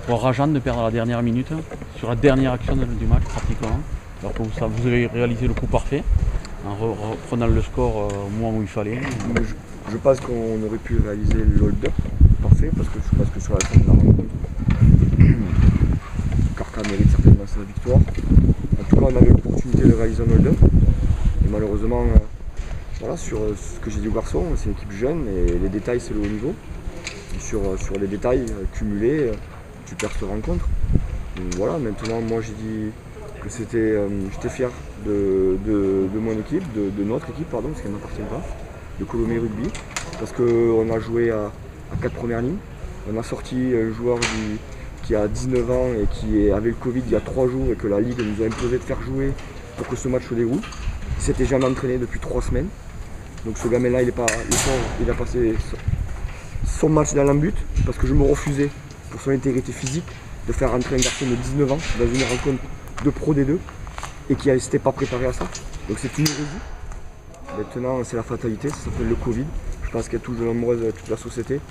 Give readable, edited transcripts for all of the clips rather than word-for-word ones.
pour Rajan de perdre à la dernière minute, sur la dernière action du match pratiquement. Alors que vous avez réalisé le coup parfait en reprenant le score au moment où il fallait. Je pense qu'on aurait pu réaliser le hold-up parfait parce que je pense que sur la fin de la rencontre, Carca mérite certainement sa victoire. En tout cas, on avait l'opportunité de réaliser un hold-up. Et malheureusement, voilà, sur ce que j'ai dit aux garçons, c'est une équipe jeune et les détails, c'est le haut niveau. Et sur les détails cumulés, tu perds cette rencontre. Donc voilà, maintenant, moi j'ai dit que j'étais fier de mon équipe, de notre équipe, pardon, parce qu'elle ne m'appartient pas, de Colomé Rugby, parce qu'on a joué à 4 premières lignes. On a sorti un joueur qui a 19 ans et qui avait le Covid il y a 3 jours et que la Ligue nous a imposé de faire jouer pour que ce match se déroule. Il ne s'était jamais entraîné depuis 3 semaines. Donc ce gamin-là, il a passé son match dans l'embut parce que je me refusais, pour son intégrité physique, de faire rentrer un garçon de 19 ans dans une rencontre de Pro D2 et qui n'était pas préparé à ça. Donc c'est une hérésie. Maintenant, c'est la fatalité, ça s'appelle le Covid. Je pense qu'elle touche de nombreuses toute la société.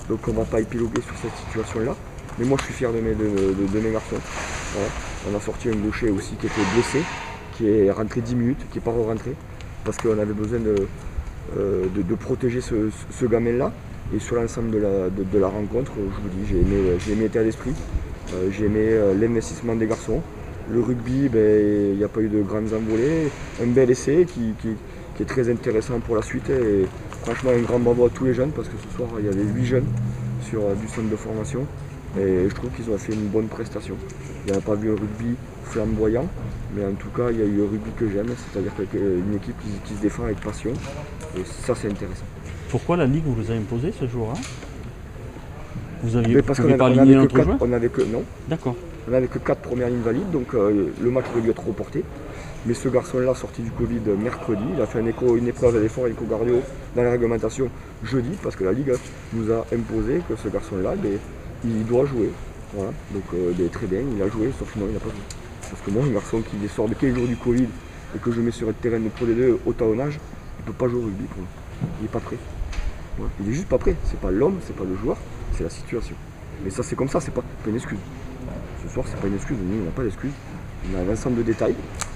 Donc on ne va pas épiloguer sur cette situation-là. Mais moi, je suis fier de mes garçons. Voilà. On a sorti un gaucher aussi qui était blessé, qui est rentré 10 minutes, qui n'est pas rentré parce qu'on avait besoin de protéger ce gamin-là. Et sur l'ensemble de la rencontre, je vous dis, j'ai aimé l'état d'esprit, j'ai aimé l'investissement des garçons. Le rugby, il n'y a pas eu de grandes envolées, un bel essai qui est très intéressant pour la suite. Et franchement, un grand bravo à tous les jeunes parce que ce soir, il y avait 8 jeunes sur du centre de formation. Et je trouve qu'ils ont fait une bonne prestation. Il n'y a pas vu un rugby flamboyant, mais en tout cas, il y a eu un rugby que j'aime, c'est-à-dire une équipe qui se défend avec passion. Et ça, c'est intéressant. Pourquoi la Ligue vous a imposé ce jour-là? Vous parce pouvez qu'on pas aligner notre joueur? Non. D'accord. On n'avait que 4 premières lignes valides, donc le match aurait dû être reporté. Mais ce garçon-là, sorti du Covid mercredi, il a fait une épreuve à l'effort éco-cardio dans la réglementation jeudi, parce que la Ligue nous a imposé que ce garçon-là, il doit jouer. Voilà. Donc très bien, il a joué, sauf que non, il n'a pas joué. Parce que moi, un garçon qui sort de 15 jours du Covid et que je mets sur le terrain de Pro D2 au talonnage, il ne peut pas jouer au rugby pour moi. Il n'est pas prêt. Voilà. Il est juste pas prêt. C'est pas l'homme, c'est pas le joueur, c'est la situation. Mais ça, c'est comme ça, c'est pas une excuse. Ce soir, c'est pas une excuse, nous, on n'a pas d'excuse. On a un ensemble de détails.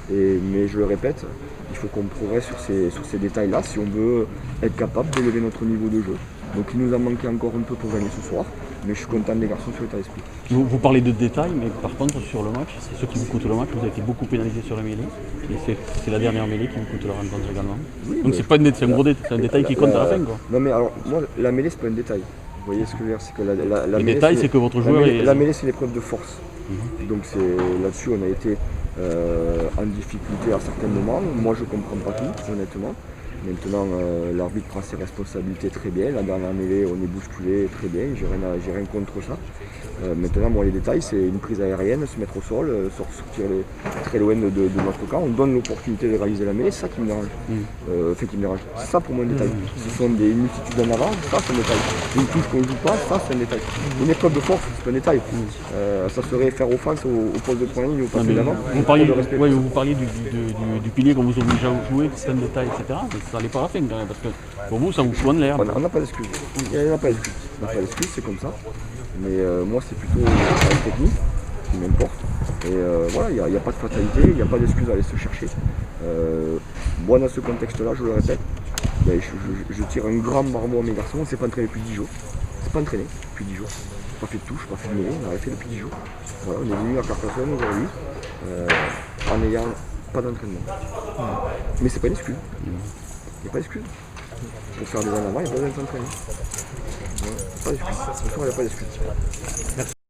Mais je le répète, il faut qu'on progresse sur ces détails-là si on veut être capable d'élever notre niveau de jeu. Donc il nous a manqué encore un peu pour gagner ce soir, mais je suis content des garçons sur l'état d'esprit. Vous parlez de détails, mais par contre sur le match, c'est ce qui vous coûte le match. Vous avez été beaucoup pénalisé sur la mêlée, et c'est la dernière mêlée qui vous coûte la rencontre également. Oui, donc c'est pas c'est un gros détail, c'est un détail qui compte à la fin, quoi. Non mais alors moi la mêlée c'est pas un détail. Vous voyez ce que je veux dire, c'est que le détail c'est que votre joueur la mêlée c'est l'épreuve de force. Donc là-dessus on a été en difficulté à certains moments. Moi je comprends pas tout, honnêtement. Maintenant l'arbitre prend ses responsabilités très bien. La dernière mêlée on est bousculé très bien, j'ai rien contre ça. Maintenant moi les détails c'est une prise aérienne, se mettre au sol, sortir très loin de notre camp. On donne l'opportunité de réaliser la mêlée, c'est ça qui me dérange. Qui me dérange. C'est ça pour moi un détail. Ce sont des multitudes en avant, ça c'est un détail. Une touche qu'on ne joue pas, ça c'est un détail. Une épreuve de force, c'est un détail. Ça serait faire offense au poste de première ligne ou au poste d'avant. Vous parliez du pilier qu'on vous oblige à jouer, c'est un détail, etc. Mais ça n'allait pas à la fin quand même, parce que pour vous ça vous soigne l'air. On n'a pas d'excuse. Il n'y a pas d'excuse. On n'a pas d'excuse, c'est comme ça. Mais moi c'est plutôt la technique qui m'importe. Et voilà, il n'y a pas de fatalité, il n'y a pas d'excuse à aller se chercher. Moi dans ce contexte-là, je le répète, je tire un grand bravo à mes garçons. On ne s'est pas entraîné depuis 10 jours. On ne s'est pas entraîné depuis 10 jours. Pas fait de touche, pas fait de mêlée, on a fait depuis 10 jours. Voilà, on est venu à Carcassonne aujourd'hui en n'ayant pas d'entraînement. Mais c'est pas une excuse. Il n'y a pas d'excuse. Pour faire des en avant, il n'y a pas besoin de s'entraîner. Pas d'excuse. Ce soir, il n'y a pas d'excuse. Merci.